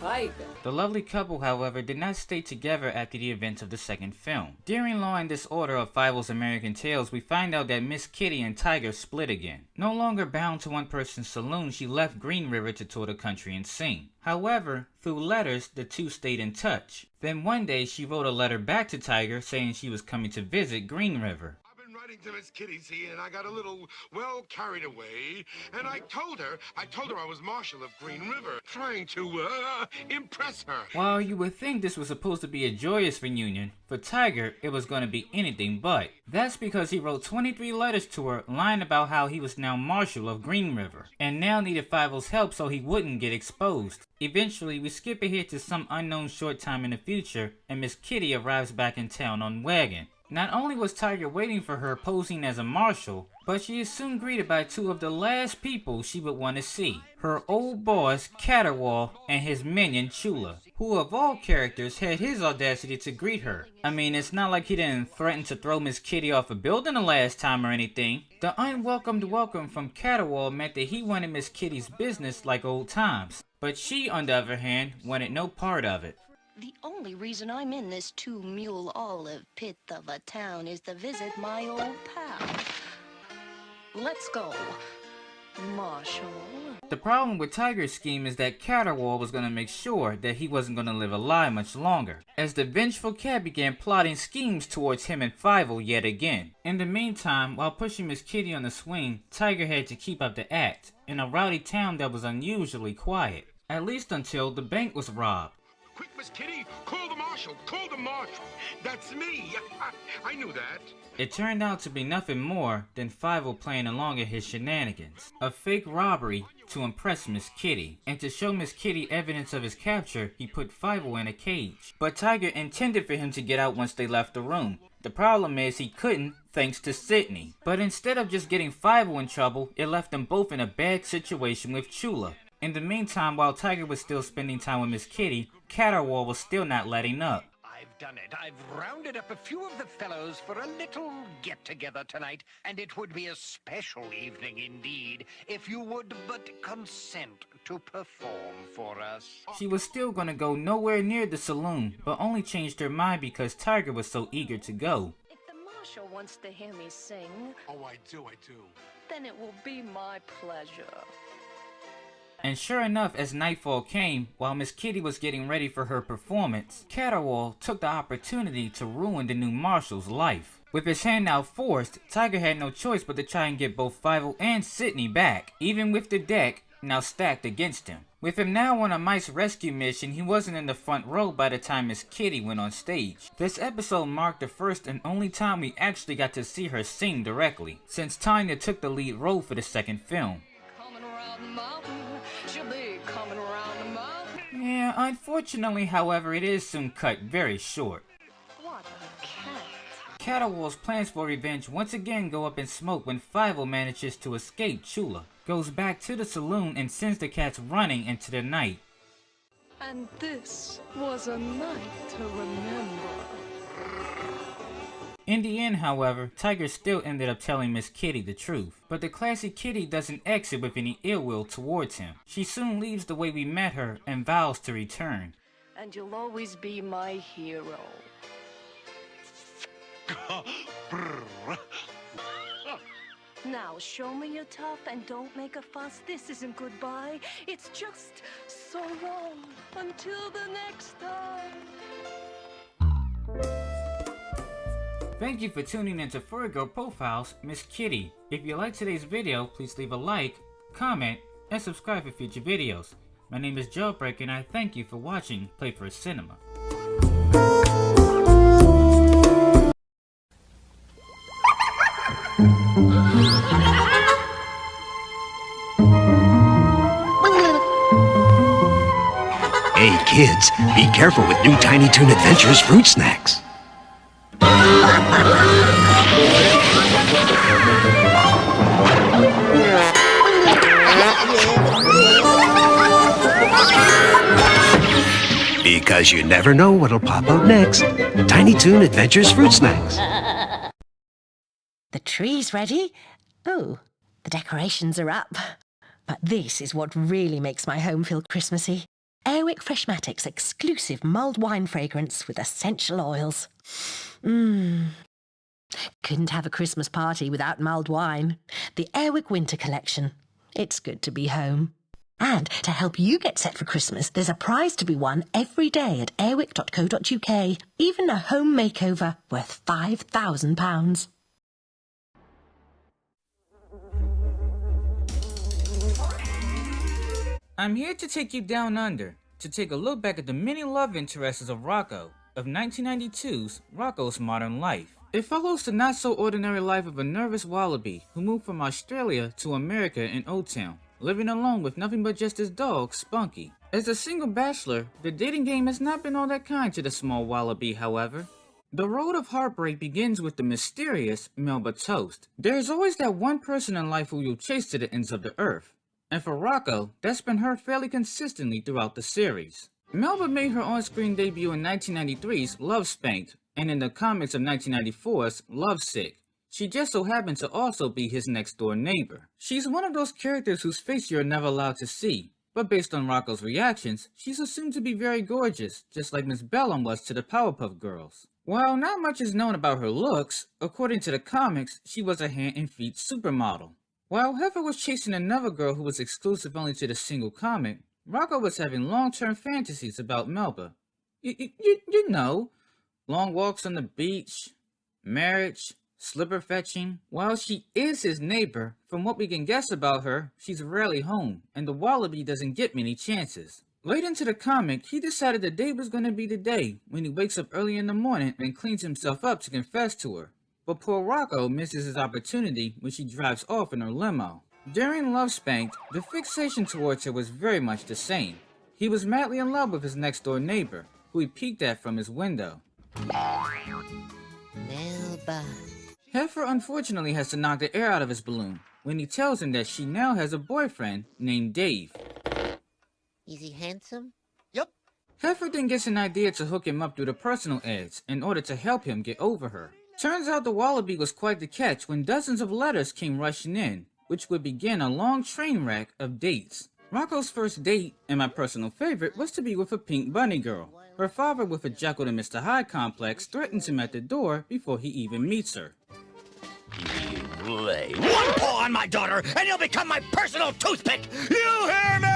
Tiger. The lovely couple, however, did not stay together after the events of the second film. During Law and Disorder of Fievel's American Tales, we find out that Miss Kitty and Tiger split again. No longer bound to one person's saloon, she left Green River to tour the country and sing. However, through letters, the two stayed in touch. Then one day, she wrote a letter back to Tiger saying she was coming to visit Green River. Writing to Miss Kitty, see, and I got a little, well, carried away, and I told her I was Marshal of Green River, trying to, impress her. While you would think this was supposed to be a joyous reunion, for Tiger, it was going to be anything but. That's because he wrote 23 letters to her, lying about how he was now Marshal of Green River, and now needed Fievel's help so he wouldn't get exposed. Eventually, we skip ahead to some unknown short time in the future, and Miss Kitty arrives back in town on wagon. Not only was Tiger waiting for her posing as a marshal, but she is soon greeted by two of the last people she would want to see. Her old boss, Caterwall, and his minion, Chula, who of all characters had his audacity to greet her. I mean, it's not like he didn't threaten to throw Miss Kitty off a building the last time or anything. The unwelcomed welcome from Caterwall meant that he wanted Miss Kitty's business like old times, but she, on the other hand, wanted no part of it. The only reason I'm in this two-mule olive pit of a town is to visit my old pal. Let's go, Marshal. The problem with Tiger's scheme is that Caterwall was going to make sure that he wasn't going to live a lie much longer, as the vengeful cat began plotting schemes towards him and Fievel yet again. In the meantime, while pushing Miss Kitty on the swing, Tiger had to keep up the act in a rowdy town that was unusually quiet, at least until the bank was robbed. Quick, Miss Kitty, call the marshal. Call the marshal. That's me. I knew that. It turned out to be nothing more than Five playing along in his shenanigans. A fake robbery to impress Miss Kitty. And to show Miss Kitty evidence of his capture, he put Five in a cage. But Tiger intended for him to get out once they left the room. The problem is he couldn't, thanks to Sydney. But instead of just getting Five in trouble, it left them both in a bad situation with Chula. In the meantime, while Tiger was still spending time with Miss Kitty, Caterwaul was still not letting up. I've done it. I've rounded up a few of the fellows for a little get-together tonight, and it would be a special evening indeed if you would but consent to perform for us. She was still gonna go nowhere near the saloon, but only changed her mind because Tiger was so eager to go. If the marshal wants to hear me sing... Oh, I do. Then it will be my pleasure. And sure enough, as nightfall came, while Miss Kitty was getting ready for her performance, Caterwaul took the opportunity to ruin the new marshal's life. With his hand now forced, Tiger had no choice but to try and get both Five and Sydney back, even with the deck now stacked against him. With him now on a mice rescue mission, he wasn't in the front row by the time Miss Kitty went on stage. This episode marked the first and only time we actually got to see her sing directly, since Tanya took the lead role for the second film. Yeah, unfortunately, however, it is soon cut very short. What a cat. Caterwaul's plans for revenge once again go up in smoke when Five manages to escape Chula, goes back to the saloon and sends the cats running into the night. And this was a night to remember. In the end, however, Tiger still ended up telling Miss Kitty the truth, but the classy Kitty doesn't exit with any ill will towards him. She soon leaves the way we met her and vows to return. And you'll always be my hero. Now, show me you're tough and don't make a fuss. This isn't goodbye. It's just so long. Until the next time. Thank you for tuning into Furry Girl Profiles, Miss Kitty. If you liked today's video, please leave a like, comment, and subscribe for future videos. My name is Jailbreak and I thank you for watching Playfur Cinema. Hey kids, be careful with new Tiny Toon Adventures fruit snacks. Because you never know what'll pop out next. Tiny Toon Adventures fruit snacks. The tree's ready. Oh, the decorations are up. But this is what really makes my home feel Christmassy. Airwick Freshmatic's exclusive mulled wine fragrance with essential oils. Couldn't have a Christmas party without mulled wine. The Airwick Winter Collection. It's good to be home. And to help you get set for Christmas, there's a prize to be won every day at airwick.co.uk. Even a home makeover worth £5,000. I'm here to take you down under, to take a look back at the many love interests of Rocco, of 1992's Rocco's Modern Life. It follows the not-so-ordinary life of a nervous wallaby who moved from Australia to America in O-Town, living alone with nothing but just his dog, Spunky. As a single bachelor, the dating game has not been all that kind to the small wallaby, however. The road of heartbreak begins with the mysterious Melba Toast. There is always that one person in life who you'll chase to the ends of the earth. And for Rocco, that's been her fairly consistently throughout the series. Melba made her on-screen debut in 1993's Love Spanked, and in the comics of 1994's Love Sick. She just so happens to also be his next-door neighbor. She's one of those characters whose face you're never allowed to see, but based on Rocco's reactions, she's assumed to be very gorgeous, just like Miss Bellum was to the Powerpuff Girls. While not much is known about her looks, according to the comics, she was a hand and feet supermodel. While Heifer was chasing another girl who was exclusive only to the single comic, Rocco was having long-term fantasies about Melba. You know, long walks on the beach, marriage, slipper fetching. While she is his neighbor, from what we can guess about her, she's rarely home, and the wallaby doesn't get many chances. Late into the comic, he decided the day was going to be the day when he wakes up early in the morning and cleans himself up to confess to her. But poor Rocco misses his opportunity when she drives off in her limo. During Love Spanked, the fixation towards her was very much the same. He was madly in love with his next door neighbor, who he peeked at from his window. Melba. Heifer unfortunately has to knock the air out of his balloon when he tells him that she now has a boyfriend named Dave. Is he handsome? Yep. Heifer then gets an idea to hook him up through the personal ads in order to help him get over her. Turns out the Wallaby was quite the catch when dozens of letters came rushing in, which would begin a long train wreck of dates. Rocco's first date, and my personal favorite, was to be with a pink bunny girl. Her father, with a Jekyll and Mr. Hyde complex, threatens him at the door before he even meets her. You lay one paw on my daughter, and you'll become my personal toothpick! You hear me?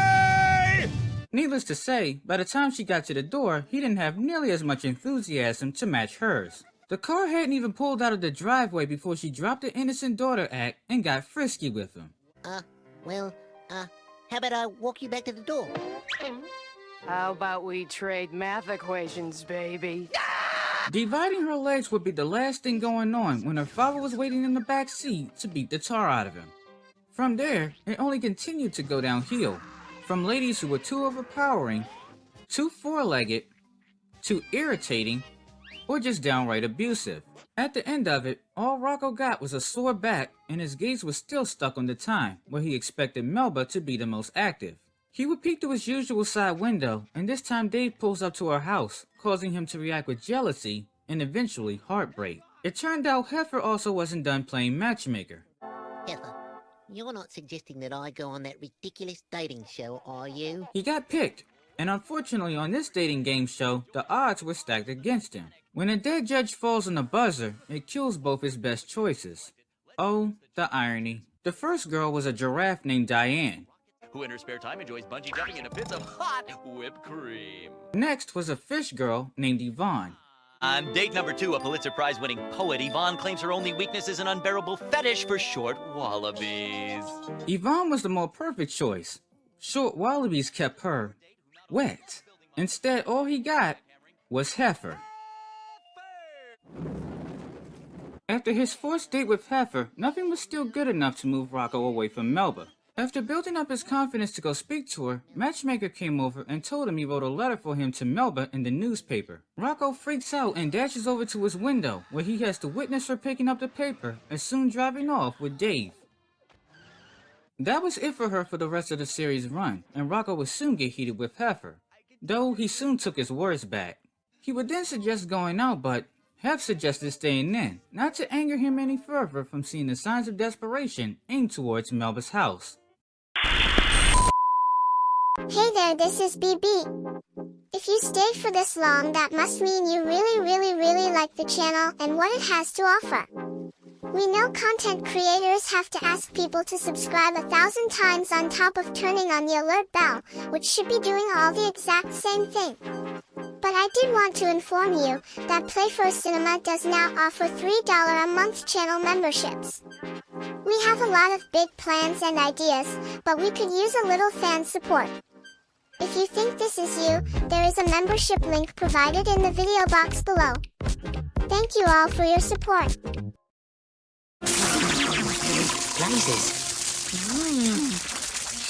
Needless to say, by the time she got to the door, he didn't have nearly as much enthusiasm to match hers. The car hadn't even pulled out of the driveway before she dropped the innocent daughter act and got frisky with him. How about I walk you back to the door? How about we trade math equations, baby? Dividing her legs would be the last thing going on when her father was waiting in the back seat to beat the tar out of him. From there, it only continued to go downhill, from ladies who were too overpowering, too four-legged, too irritating, or just downright abusive. At the end of it, all Rocco got was a sore back, and his gaze was still stuck on the time where he expected Melba to be the most active. He would peek through his usual side window, and this time Dave pulls up to her house, causing him to react with jealousy and eventually heartbreak. It turned out Heifer also wasn't done playing matchmaker. Heifer, you're not suggesting that I go on that ridiculous dating show, are you? He got picked, and unfortunately on this dating game show, the odds were stacked against him. When a dead judge falls on the buzzer, it kills both his best choices. Oh, the irony. The first girl was a giraffe named Diane, Who in her spare time enjoys bungee jumping in a pit of hot whipped cream. Next was a fish girl named Yvonne. On date number 2, a Pulitzer Prize-winning poet, Yvonne claims her only weakness is an unbearable fetish for short wallabies. Yvonne was the more perfect choice. Short wallabies kept her wet. Instead, all he got was Heifer. After his first date with Heifer, nothing was still good enough to move Rocco away from Melba. After building up his confidence to go speak to her, Matchmaker came over and told him he wrote a letter for him to Melba in the newspaper. Rocco freaks out and dashes over to his window, where he has to witness her picking up the paper and soon driving off with Dave. That was it for her for the rest of the series run, and Rocco would soon get heated with Heifer, though he soon took his words back. He would then suggest going out, but Hef suggested staying in, not to anger him any further from seeing the signs of desperation aimed towards Melba's house. Hey there, this is BB. If you stayed for this long, that must mean you really like the channel and what it has to offer. We know content creators have to ask people to subscribe 1,000 times on top of turning on the alert bell, which should be doing all the exact same thing. But I did want to inform you that Playfur Cinema does now offer $3 a month channel memberships. We have a lot of big plans and ideas, but we could use a little fan support. If you think this is you, there is a membership link provided in the video box below. Thank you all for your support.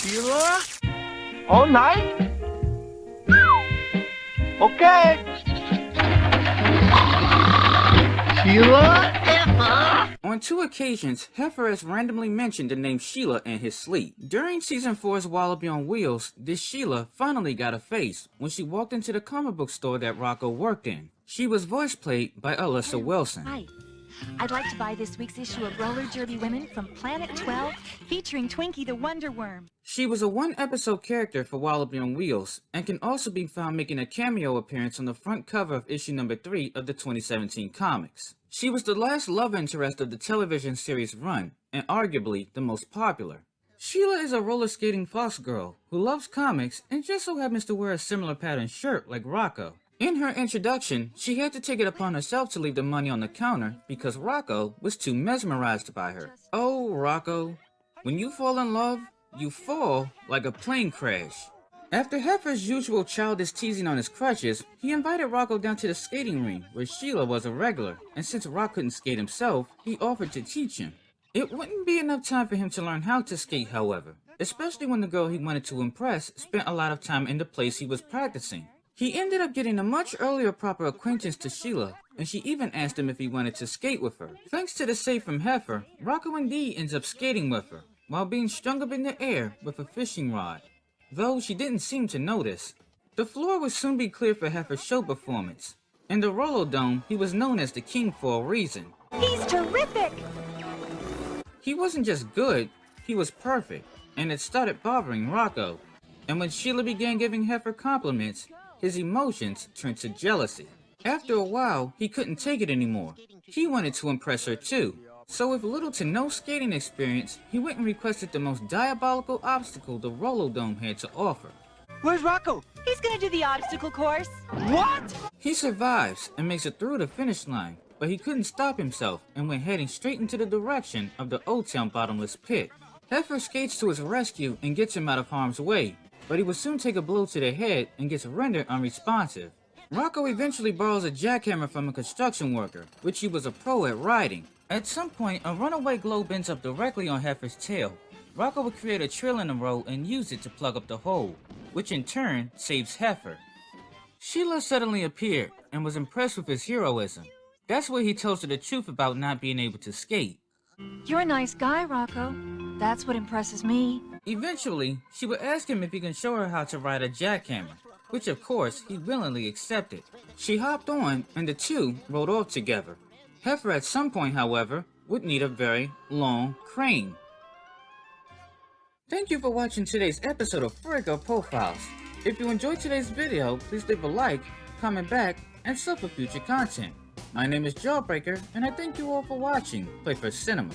Sheila? All night? Okay. Sheila? On 2 occasions, Heifer has randomly mentioned the name Sheila in his sleep. During Season 4's Wallaby on Wheels, this Sheila finally got a face when she walked into the comic book store that Rocco worked in. She was voice played by Alyssa Wilson. Hi. I'd like to buy this week's issue of Roller Derby Women from Planet 12, featuring Twinkie the Wonder Worm. She was a 1-episode character for Wallaby on Wheels, and can also be found making a cameo appearance on the front cover of issue number 3 of the 2017 comics. She was the last love interest of the television series run, and arguably the most popular. Sheila is a roller skating fox girl who loves comics and just so happens to wear a similar pattern shirt like Rocco. In her introduction, she had to take it upon herself to leave the money on the counter because Rocco was too mesmerized by her. Oh, Rocco, when you fall in love, you fall like a plane crash. After Heifer's usual childish teasing on his crutches, he invited Rocco down to the skating rink where Sheila was a regular, and since Rock couldn't skate himself, he offered to teach him. It wouldn't be enough time for him to learn how to skate, however, especially when the girl he wanted to impress spent a lot of time in the place he was practicing. He ended up getting a much earlier proper acquaintance to Sheila, and she even asked him if he wanted to skate with her. Thanks to the save from Heifer, Rocco indeed ends up skating with her, while being strung up in the air with a fishing rod, though she didn't seem to notice. The floor would soon be clear for Heifer's show performance. In the Roller Dome, he was known as the king for a reason. He's terrific! He wasn't just good, he was perfect, and it started bothering Rocco. And when Sheila began giving Heifer compliments, his emotions turned to jealousy. After a while, he couldn't take it anymore. He wanted to impress her too. So with little to no skating experience, he went and requested the most diabolical obstacle the Roller Dome had to offer. Where's Rocco? He's gonna do the obstacle course. What? He survives and makes it through the finish line, but he couldn't stop himself and went heading straight into the direction of the Old Town bottomless pit. Heifer skates to his rescue and gets him out of harm's way, but he will soon take a blow to the head and gets rendered unresponsive. Rocco eventually borrows a jackhammer from a construction worker, which he was a pro at riding. At some point, a runaway globe ends up directly on Heifer's tail. Rocco would create a trill in the road and use it to plug up the hole, which in turn saves Heifer. Sheila suddenly appeared and was impressed with his heroism. That's where he tells her the truth about not being able to skate. You're a nice guy, Rocco. That's what impresses me. Eventually, she would ask him if he can show her how to ride a jackhammer, which of course he willingly accepted. She hopped on and the two rode off together. Heifer at some point, however, would need a very long crane. Thank you for watching today's episode of Furry Profiles. If you enjoyed today's video, please leave a like, comment back, and sub for future content. My name is Jawbreaker, and I thank you all for watching Playfur Cinema.